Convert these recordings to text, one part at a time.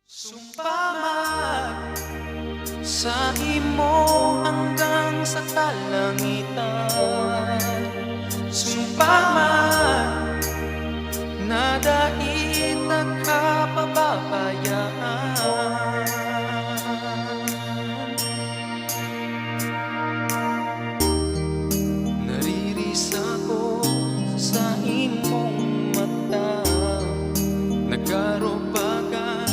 Sumpaman sa imo hanggang sa kalangitan. Sumpaman na dait ka pababayaan. Naririsa ko sa imong mata, nagkarobagan,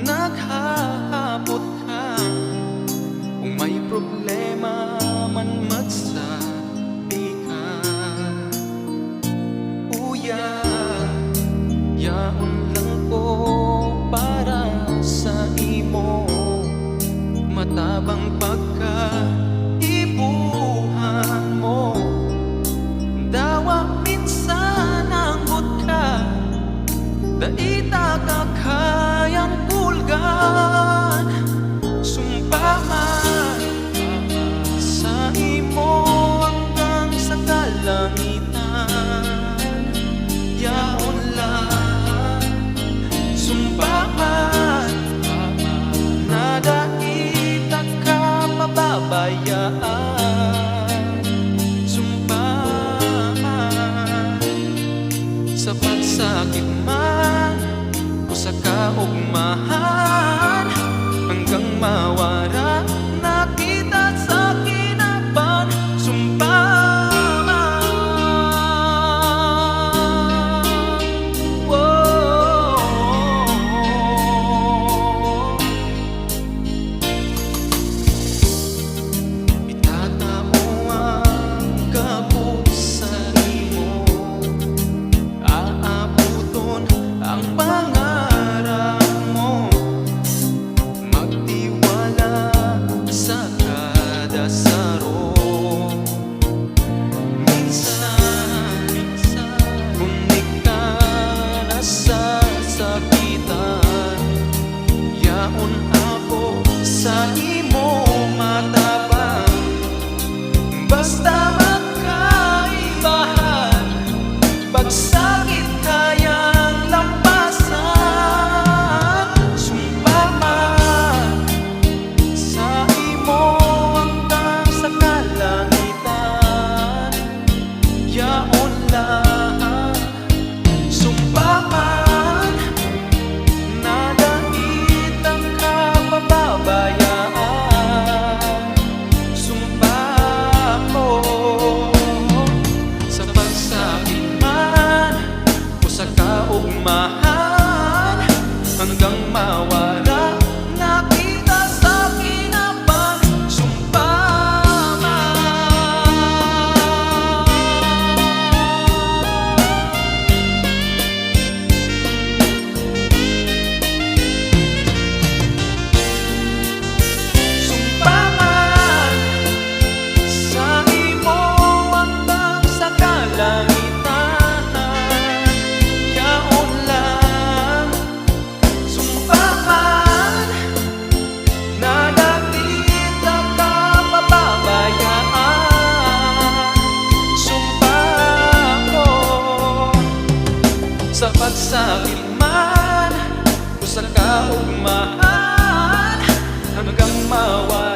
naghahapot ka. Kung may problema man magsabi ka, uya, yaon lang ko para sa imo. Matabang pagkaibuhan mo, dawa minsan anggot ka, daita ka kayang pulgan. Sumpaman sa imo hanggang sa kalangitan, yaon lang. Sumpaman na daita ka pababayaan. Sumpaman sa pagsakit man o sa kaugmahan, hanggang mawara na kita sa kinaban. Sumpaman, oh, itatao ang kapusan mo, aabuton ang pangarap mo. Magtiwala sa kada saro. Minsan kung di ka nasasakitan, yaon ako sa imo matabang. Basta magkaibahan, pagsakit kayang lampasan. Sumpaman sa imo hanggang sa kalangitan, yaon lang. Sumpaman na daita ka pababayaan. Sumpa ko sa pagsakit man o sa kaugmahan, hanggang mawala na kita sa kinaban. Sumpaman, sumpaman sa imo hanggang sa kalangitan, yaon lang. Sumpaman na nakita ka pababayaan. Sumpa ko sa pagsakit man o sa kaugmahan, hanggang mawala